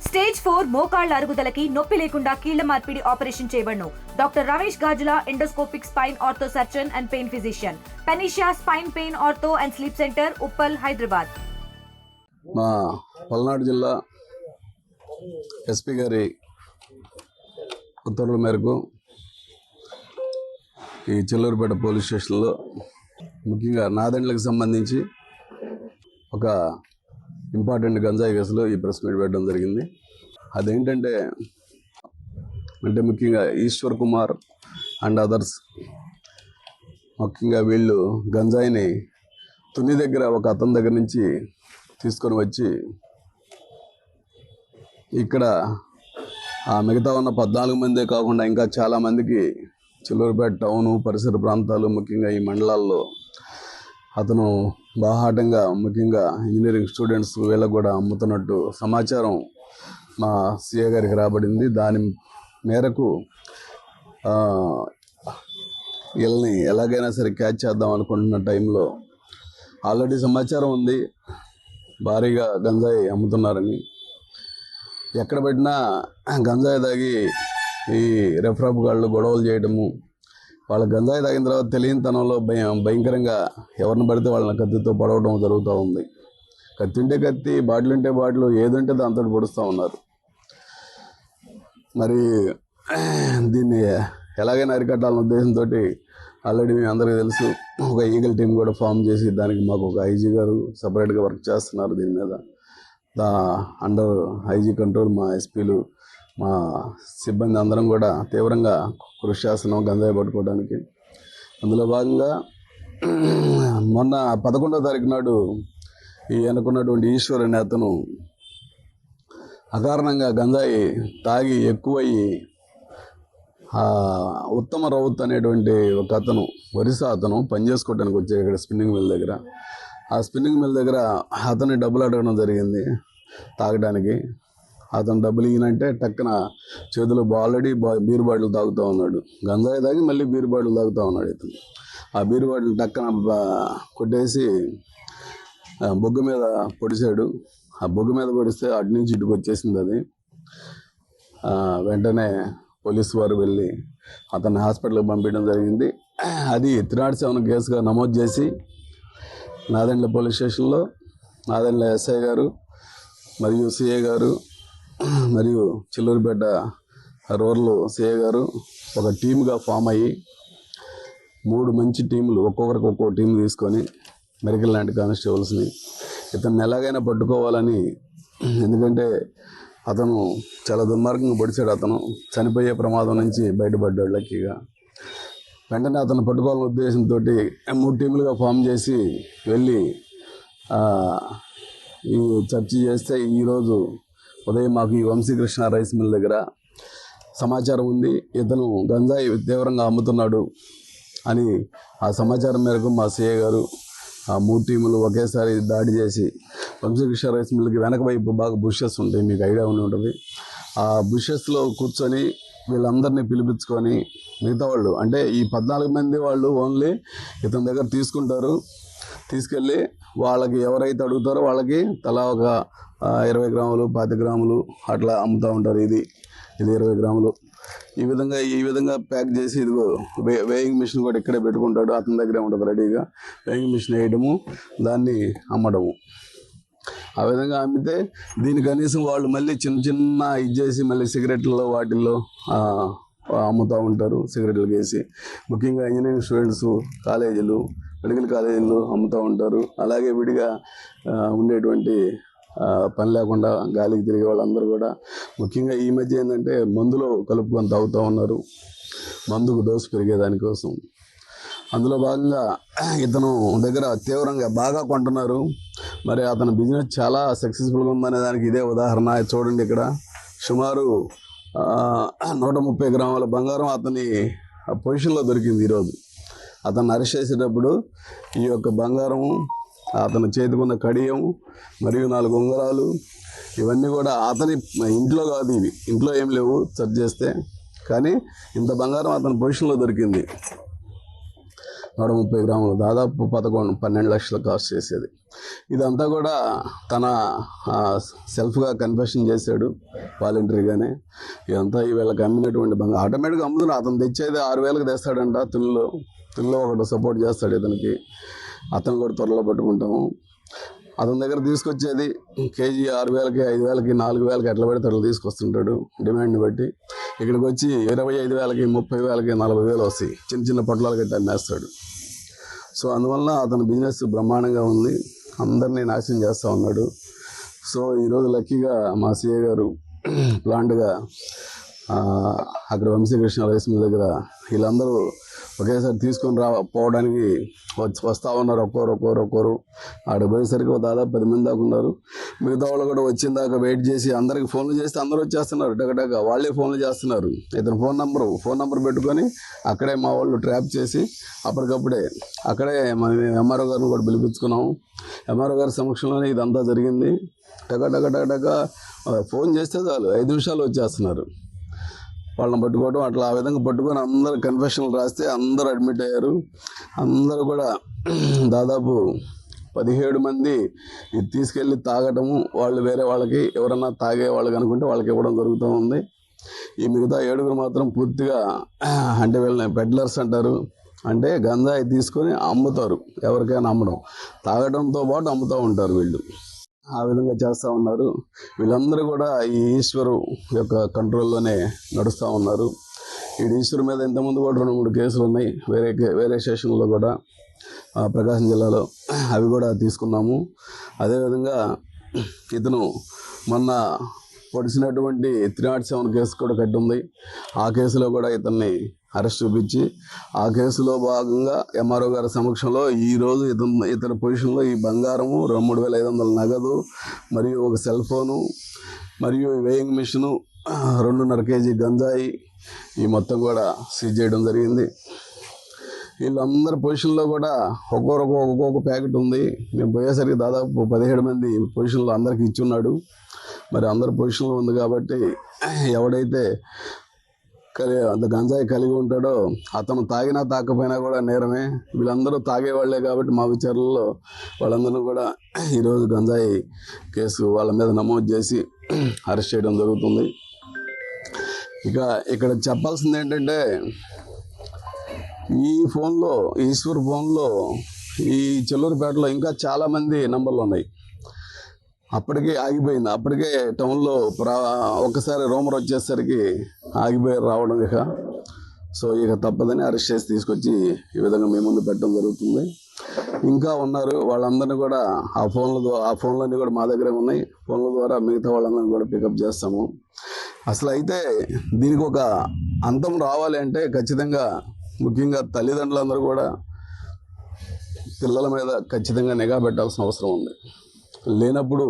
Stage 4 మోకాళ్ల అరుగుదలకి నొప్పి లేకుండా కీళ్ల మార్పిడి ఆపరేషన్ చేయబడును. Doctor Ramesh Gajula, endoscopic spine ortho surgeon and pain physician, panacea spine pain ortho and sleep centre, Uppal, Hyderabad. మా పల్నాడు జిల్లా ఎస్పీ గారి ఉత్తర్వుల మేరకు ఈ చిల్లూరుపేట పోలీస్ స్టేషన్లో ముఖ్యంగా నాదెండ్లకు సంబంధించి ఒక ఇంపార్టెంట్ గంజాయి కేసులో ఈ ప్రెస్ మీట్ పెట్టడం జరిగింది. అదేంటంటే ముఖ్యంగా ఈశ్వర్ కుమార్ అండ్ అదర్స్, ముఖ్యంగా వీళ్ళు గంజాయిని తుని దగ్గర ఒక అతని దగ్గర నుంచి తీసుకొని వచ్చి ఇక్కడ మిగతా ఉన్న 14 మందే కాకుండా ఇంకా చాలామందికి చిల్లూరుపేట టౌను పరిసర ప్రాంతాలు, ముఖ్యంగా ఈ మండలాల్లో అతను బాహాటంగా ముఖ్యంగా ఇంజనీరింగ్ స్టూడెంట్స్ వీళ్ళకు కూడా అమ్ముతున్నట్టు సమాచారం మా సిఏ గారికి రాబడింది. దాని మేరకు వీళ్ళని ఎలాగైనా సరే క్యాచ్ చేద్దాం అనుకుంటున్న టైంలో ఆల్రెడీ సమాచారం ఉంది భారీగా గంజాయి అమ్ముతున్నారని. ఎక్కడ పెట్టినా గంజాయి తాగి ఈ రెఫ్రాఫ్ గాళ్ళు గొడవలు చేయడము, వాళ్ళ గంజాయి తాగిన తర్వాత తెలియనితనంలో భయంకరంగా ఎవరిని పడితే వాళ్ళని కత్తితో పొడవడం జరుగుతూ ఉంది. కత్తి ఉంటే కత్తి, బాటిల్ ఉంటే బాటిల్, ఏదంటే దాంతో పొడుస్తూ ఉన్నారు. మరి దీన్ని ఎలాగైనా అరికట్టాలన్న ఉద్దేశంతో ఆల్రెడీ మేము అందరికీ తెలుసు ఒక ఈగల్ టీం కూడా ఫామ్ చేసి దానికి మాకు ఒక ఐజీ గారు సపరేట్గా వర్క్ చేస్తున్నారు. దీని మీద అండర్ ఐజీ కంట్రోల్ మా ఎస్పీలు, మా సిబ్బంది అందరం కూడా తీవ్రంగా కృషి చేస్తున్నాం గంజాయి పట్టుకోవడానికి. అందులో భాగంగా మొన్న 11వ తారీఖు నాడు ఈ అనుకున్నటువంటి ఈశ్వర్ అనే అతను అకారణంగా గంజాయి తాగి ఎక్కువయ్యి ఉత్తమ రౌత్ అనేటువంటి ఒక అతను, ఒరిస్సా అతను పనిచేసుకోవడానికి వచ్చాడు ఇక్కడ స్పిన్నింగ్ మిల్ దగ్గర. ఆ స్పిన్నింగ్ మిల్ దగ్గర అతన్ని డబ్బులు అడగడం జరిగింది తాగడానికి. అతను డబ్బులు ఇయ్యనంటే టక్కున చేతిలో ఆల్రెడీ బీర్ బాటిల్ తాగుతూ ఉన్నాడు. గంజాయి తాగి మళ్ళీ బీర్ బాటిల్ తాగుతూ ఉన్నాడు ఇతను. ఆ బీర్ బాటిల్ టక్కున కొట్టేసి బొగ్గు మీద పొడిచాడు. ఆ బొగ్గు మీద పొడిస్తే అటు నుంచి ఇటుకు వచ్చేసింది అది. వెంటనే పోలీసు వారు వెళ్ళి అతన్ని హాస్పిటల్కి పంపించడం జరిగింది. అది 307 కేసుగా నమోదు చేసి నాదెండ్ల పోలీస్ స్టేషన్లో నాదెండ్ల ఎస్ఐ గారు మరియు సిఏ గారు మరియు చిల్లూరుపేట రూరల్ సిఏ గారు ఒక టీమ్గా ఫామ్ అయ్యి 3 మంచి టీములు, ఒక్కొక్కరికి ఒక్కో టీం తీసుకొని మెడికల్ లాంటి కానిస్టేబుల్స్ని ఇతన్ని ఎలాగైనా పట్టుకోవాలని, ఎందుకంటే అతను చాలా దుర్మార్గంగా పొడిచాడు. అతను చనిపోయే ప్రమాదం నుంచి బయటపడ్డాడు లక్కీగా. వెంటనే అతను పట్టుకోవాలనే ఉద్దేశంతో 3 టీములుగా ఫామ్ చేసి వెళ్ళి ఈ చర్చ చేస్తే ఈరోజు ఉదయం మాకు ఈ వంశీకృష్ణ రైస్ మిల్ దగ్గర సమాచారం ఉంది, ఇతను గంజాయి తీవ్రంగా అమ్ముతున్నాడు అని. ఆ సమాచారం మేరకు మా సిఏ గారు 3 టీములు ఒకేసారి దాడి చేసి వంశీకృష్ణ రైస్ మిల్కి వెనక వైపు బాగా బుషెస్ ఉంటాయి, మీకు ఐడియా ఉండి ఉంటుంది. ఆ బుషెస్లో కూర్చొని వీళ్ళందరినీ పిలిపించుకొని మిగతా వాళ్ళు అంటే ఈ 14 మంది వాళ్ళు ఓన్లీ ఇతని దగ్గర తీసుకుంటారు. తీసుకెళ్ళి వాళ్ళకి ఎవరైతే అడుగుతారో వాళ్ళకి తలా ఒక 20 గ్రాములు 25 గ్రాములు అట్లా అమ్ముతూ ఉంటారు. ఇది 20 గ్రాములు. ఈ విధంగా ప్యాక్ చేసి ఇదిగో వేయింగ్ మిషన్ కూడా ఇక్కడే పెట్టుకుంటాడు, అతని దగ్గరే ఉంటుంది రెడీగా. వేయింగ్ మిషన్ వేయడము, దాన్ని అమ్మడము. ఆ విధంగా అమ్మితే దీని కనీసం వాళ్ళు మళ్ళీ చిన్న ఇది చేసి మళ్ళీ సిగరెట్లలో వాటిల్లో అమ్ముతూ ఉంటారు. సిగరెట్లకు వేసి ముఖ్యంగా ఇంజనీరింగ్ స్టూడెంట్స్, కాలేజీలు, మెడికల్ కాలేజీలు అమ్ముతూ ఉంటారు. అలాగే విడిగా ఉండేటువంటి పని లేకుండా గాలికి తిరిగే వాళ్ళందరూ కూడా ముఖ్యంగా ఈ మధ్య ఏంటంటే మందులో కలుపుకొని తాగుతూ ఉన్నారు, మందుకు డోసు పెరిగేదానికోసం. అందులో భాగంగా ఇతను దగ్గర తీవ్రంగా బాగా కొంటున్నారు. మరి అతని బిజినెస్ చాలా సక్సెస్ఫుల్గా ఉందనే దానికి ఇదే ఉదాహరణ. చూడండి, ఇక్కడ సుమారు 130 గ్రాముల బంగారం అతని పొజిషన్లో దొరికింది ఈరోజు. అతన్ని అరెస్ట్ చేసేటప్పుడు ఈ యొక్క బంగారము, అతని చేతికున్న కడియం మరియు 4 ఉంగరాలు, ఇవన్నీ కూడా అతని ఇంట్లో కాదు, ఇవి ఇంట్లో ఏం లేవు సెర్చ్ చేస్తే, కానీ ఇంత బంగారం అతని పొజిషన్లో దొరికింది. 130 గ్రాములు, దాదాపు 12 లక్షలు కాస్ట్ చేసేది. ఇదంతా కూడా తన సెల్ఫ్గా కన్ఫెషన్ చేశాడు వాలంటరీగానే. ఇదంతా వీళ్ళకి అమ్మినటువంటి బంగారం ఆటోమేటిక్గా అమ్ముతున్నా. అతను తెచ్చేది 6,000కి తెస్తాడంట. తుల్లో ఒకటి సపోర్ట్ చేస్తాడు ఇతనికి. అతను కూడా త్వరలో పట్టుకుంటాము. అతని దగ్గర తీసుకొచ్చేది కేజీ 6,000కి, 5,000కి, 4,000కి ఎట్లా పెడితే అట్లా తీసుకొస్తుంటాడు డిమాండ్ని బట్టి. ఇక్కడికి వచ్చి 25,000కి, 30,000కి, 40,000 వస్తాయి. చిన్న చిన్న పొట్లాలు కట్టి అమ్మేస్తాడు. సో అందువల్ల అతని బిజినెస్ బ్రహ్మాండంగా ఉంది. అందరినీ నాశనం చేస్తూ ఉన్నాడు. సో ఈరోజు లక్కీగా మా సిఏ గారు ప్లాంట్గా అక్కడ వంశీకృష్ణ రైస్ మిల్ దగ్గర వీళ్ళందరూ ఒకేసారి తీసుకొని పోవడానికి వస్తూ ఉన్నారు. ఒక్కోరు ఆడ పోయేసరికి దాదాపు 10 మంది దాకా ఉన్నారు. మిగతా వాళ్ళు కూడా వచ్చిన దాకా వెయిట్ చేసి అందరికి ఫోన్లు చేస్తే అందరూ వచ్చేస్తున్నారు. టగటగా వాళ్ళే ఫోన్లు చేస్తున్నారు. ఇతను ఫోన్ నెంబర్ పెట్టుకొని అక్కడే మా వాళ్ళు ట్రాప్ చేసి అప్పటికప్పుడే అక్కడే ఎంఆర్ఓ గారిని కూడా పిలిపించుకున్నాము. ఎంఆర్ఓ గారి సమక్షంలోనే ఇదంతా జరిగింది. టగటగ ఫోన్ చేస్తే చాలు 5 నిమిషాలు వచ్చేస్తున్నారు. వాళ్ళని పట్టుకోవడం అట్లా ఆ విధంగా పట్టుకొని అందరు కన్ఫెషన్లు రాస్తే అందరూ అడ్మిట్ అయ్యారు. అందరూ కూడా దాదాపు 17 మంది ఇది తీసుకెళ్ళి తాగటము, వాళ్ళు వేరే వాళ్ళకి ఎవరన్నా తాగే వాళ్ళకి అనుకుంటే వాళ్ళకి ఇవ్వడం జరుగుతూ ఉంది. ఈ మిగతా 7 మాత్రం పూర్తిగా అంటే వీళ్ళని పెడ్లర్స్ అంటారు. అంటే గంజాయి తీసుకొని అమ్ముతారు, ఎవరికైనా అమ్మడం, తాగడంతో పాటు అమ్ముతూ ఉంటారు వీళ్ళు. ఆ విధంగా చేస్తూ ఉన్నారు. వీళ్ళందరూ కూడా ఈ ఈశ్వరు యొక్క కంట్రోల్లోనే నడుస్తూ ఉన్నారు. ఈ ఈశ్వరు మీద ఇంతకుముందు కూడా 2-3 కేసులు ఉన్నాయి వేరే స్టేషన్లో కూడా, ప్రకాశం జిల్లాలో. అవి కూడా తీసుకున్నాము. అదేవిధంగా ఇతను మొన్న పొడిచినటువంటి 307 కేసు కూడా కట్టి ఉంది. ఆ కేసులో కూడా ఇతన్ని అరెస్ట్ చూపించి ఆ కేసులో భాగంగా ఎంఆర్ఓ గారి సమక్షంలో ఈరోజు ఇతని పొజిషన్లో ఈ బంగారము 3,500 నగదు మరియు ఒక సెల్ ఫోను మరియు వేయింగ్ మిషను 2.5 కేజీ గంజాయి ఈ మొత్తం కూడా సీజ్ చేయడం జరిగింది. వీళ్ళందరి పొజిషన్లో కూడా ఒక్కొక్క ప్యాకెట్ ఉంది. మేము పోయేసరికి దాదాపు 17 మంది పొజిషన్లో అందరికి ఇచ్చున్నాడు. మరి అందరి పొజిషన్లో ఉంది కాబట్టి ఎవడైతే అంత గంజాయి కలిగి ఉంటాడో అతను తాగినా తాకపోయినా కూడా నేరమే. వీళ్ళందరూ తాగేవాళ్లే కాబట్టి మా విచారణలో వాళ్ళందరూ కూడా ఈరోజు గంజాయి కేసు వాళ్ళ మీద నమోదు చేసి అరెస్ట్ చేయడం జరుగుతుంది. ఇక ఇక్కడ చెప్పాల్సింది ఏంటంటే ఈ ఫోన్లో ఈశ్వర్ ఫోన్లో ఈ చెల్లూరుపేటలో ఇంకా చాలామంది నంబర్లు ఉన్నాయి. అప్పటికే ఆగిపోయింది. అప్పటికే టౌన్లో ఒక్కసారి రూమర్ వచ్చేసరికి ఆగిపోయి రావడం ఇక తప్పదని అరెస్ట్ చేసి తీసుకొచ్చి ఈ విధంగా మీ ముందు పెట్టడం జరుగుతుంది. ఇంకా ఉన్నారు వాళ్ళందరినీ కూడా ఆ ఫోన్లన్నీ కూడా మా దగ్గరే ఉన్నాయి. ఫోన్ల ద్వారా మిగతా వాళ్ళందరినీ కూడా పికప్ చేస్తాము. అసలు అయితే దీనికి ఒక అంతం రావాలి అంటే ఖచ్చితంగా ముఖ్యంగా తల్లిదండ్రులందరూ కూడా పిల్లల మీద ఖచ్చితంగా నిఘా పెట్టాల్సిన అవసరం ఉంది. లేనప్పుడు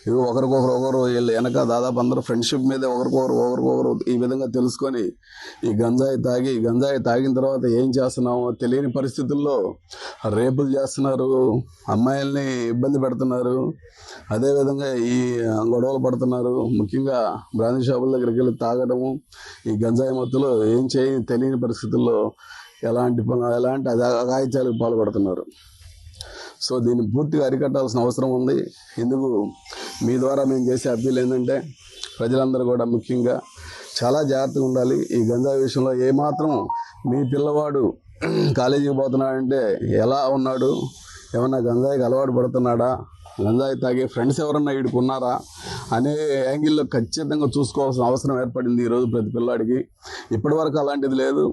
ఇవి ఒకరికొకరు వీళ్ళు వెనక దాదాపు అందరూ ఫ్రెండ్షిప్ మీద ఒకరికొకరు ఈ విధంగా తెలుసుకొని ఈ గంజాయి తాగిన తర్వాత ఏం చేస్తున్నామో తెలియని పరిస్థితుల్లో రేపులు చేస్తున్నారు, అమ్మాయిల్ని ఇబ్బంది పెడుతున్నారు, అదేవిధంగా ఈ గొడవలు పడుతున్నారు. ముఖ్యంగా బ్రాందీ షాపుల దగ్గరికి వెళ్ళి తాగడము, ఈ గంజాయి మత్తులో ఏం తెలియని పరిస్థితుల్లో ఎలాంటి అఘాయిత్యాలకు పాల్పడుతున్నారు. సో దీన్ని పూర్తిగా అరికట్టాల్సిన అవసరం ఉంది. ఇందుకు మీ ద్వారా మేము చేసే అప్పీల్ ఏంటంటే ప్రజలందరూ కూడా ముఖ్యంగా చాలా జాగ్రత్తగా ఉండాలి. ఈ గంజాయి విషయంలో ఏమాత్రం మీ పిల్లవాడు కాలేజీకి పోతున్నాడంటే ఎలా ఉన్నాడు, ఏమన్నా గంజాయికి అలవాటు పడుతున్నాడా, గంజాయి తాగే ఫ్రెండ్స్ ఎవరన్నా వీడికి ఉన్నారా అనే యాంగిల్లో ఖచ్చితంగా చూసుకోవాల్సిన అవసరం ఏర్పడింది ఈరోజు ప్రతి పిల్లాడికి. ఇప్పటివరకు అలాంటిది లేదు.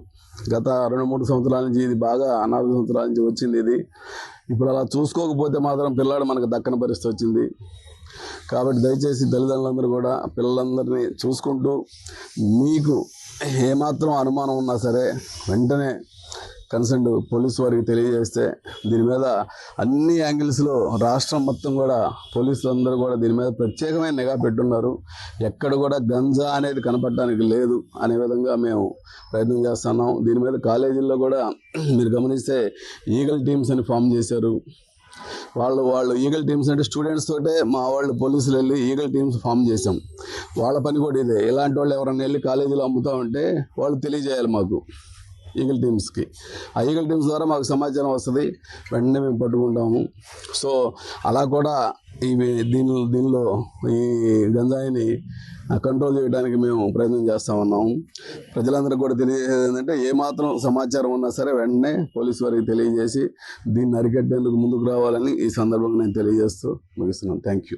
గత 2-3 సంవత్సరాల నుంచి ఇది బాగా 4 సంవత్సరాల నుంచి వచ్చింది ఇది. ఇప్పుడు అలా చూసుకోకపోతే మాత్రం పిల్లాడు మనకు దక్కని పరిస్థితి వచ్చింది. కాబట్టి దయచేసి తల్లిదండ్రులందరూ కూడా పిల్లలందరినీ చూసుకుంటూ మీకు ఏమాత్రం అనుమానం ఉన్నా సరే వెంటనే కన్సర్న్ పోలీసు వారికి తెలియజేస్తే దీని మీద అన్ని యాంగిల్స్లో రాష్ట్రం మొత్తం కూడా పోలీసులందరూ కూడా దీని మీద ప్రత్యేకమైన నిఘా పెట్టున్నారు. ఎక్కడ కూడా గంజా అనేది కనపడడానికి లేదు అనే విధంగా మేము ప్రయత్నం చేస్తున్నాం. దీని మీద కాలేజీల్లో కూడా మీరు గమనిస్తే ఈగల్ టీమ్స్ అని ఫామ్ చేశారు. వాళ్ళు ఈగల్ టీమ్స్ అంటే స్టూడెంట్స్ తోటే మా వాళ్ళు పోలీసులు వెళ్ళి ఈగల్ టీమ్స్ ఫామ్ చేసాం. వాళ్ళ పని కూడా ఇదే. ఇలాంటి వాళ్ళు ఎవరైనా వెళ్ళి కాలేజీలో అమ్ముతూ ఉంటే వాళ్ళు తెలియజేయాలి మాకు. ఈగల్ టీమ్స్కి. ఆ ఈగల్ టీమ్స్ ద్వారా మాకు సమాచారం వస్తుంది, వెంటనే మేము పట్టుకుంటాము. సో అలా కూడా దీనిలో ఈ గంజాయిని కంట్రోల్ చేయడానికి మేము ప్రయత్నం చేస్తూ ఉన్నాము. ప్రజలందరికీ కూడా తెలియజేసేది ఏంటంటే, ఏమాత్రం సమాచారం ఉన్నా సరే వెంటనే పోలీసు వారికి తెలియజేసి దీన్ని అరికట్టేందుకు ముందుకు రావాలని ఈ సందర్భంగా నేను తెలియజేస్తూ ముగిస్తున్నాను. Thank you.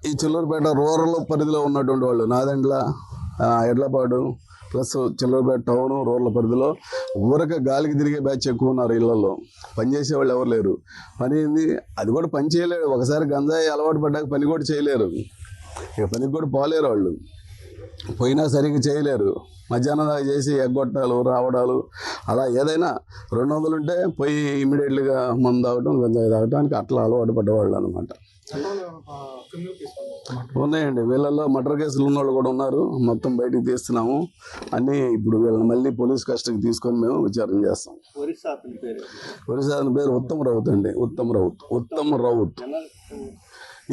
ఈ చిల్లూరుపేట రూరల్ పరిధిలో ఉన్నటువంటి వాళ్ళు Nadendla, Edlapadu plus Chilluripeta town rural పరిధిలో ఊరక గాలికి తిరిగే బ్యాచ్ ఎక్కువ ఉన్నారు. ఇళ్లలో పనిచేసే వాళ్ళు ఎవరు లేరు. పని ఏంది, అది కూడా పని చేయలేరు. ఒకసారి గంజాయి అలవాటు పడ్డాక పని కూడా చేయలేరు, ఇక పనికి కూడా పోలేరు. వాళ్ళు పోయినా సరిగ్గా చేయలేరు. మధ్యాహ్నం దాకా చేసి ఎగ్గొట్టాలు రావడాలు, అలా ఏదైనా 200 ఉంటే పోయి ఇమీడియట్లీగా మందు తాగటం, గంజాయి తాగటానికి అట్లా అలవాటు పడ్డవాళ్ళు అనమాట. ఉన్నాయండి, వీళ్ళల్లో మర్డర్ కేసులు ఉన్నవాళ్ళు కూడా ఉన్నారు. మొత్తం బయటికి తీస్తున్నాము అన్నీ. ఇప్పుడు వీళ్ళని మళ్ళీ పోలీస్ కస్టడీకి తీసుకొని మేము విచారణ చేస్తాం. ఒరిస్సా అతని పేరు ఉత్తమ్ రౌత్ అండి. ఉత్తమ్ రౌత్.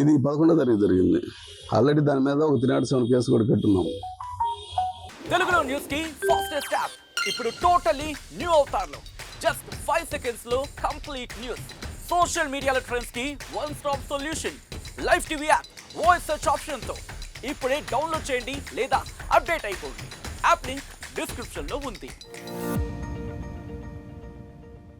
ఇది 11వ తారీఖు జరిగింది. ఆల్రెడీ దాని మీద ఒక 307 కేసు కూడా కట్టున్నాము. తెలుగులో న్యూస్ కి ఫాస్టెస్ట్ యాప్ ఇప్పుడు టోటల్లీ న్యూ అవతార్లో జస్ట్ 5 సెకండ్స్ లో కంప్లీట్ న్యూస్. సోషల్ మీడియాలో ట్రెండ్స్ కి one stop solution. Live TV app voice search option తో ఇప్పుడే డౌన్లోడ్ చేయండి లేదా అప్డేట్ అయిపోండి. యాప్ లింక్ డిస్క్రిప్షన్ లో ఉంది.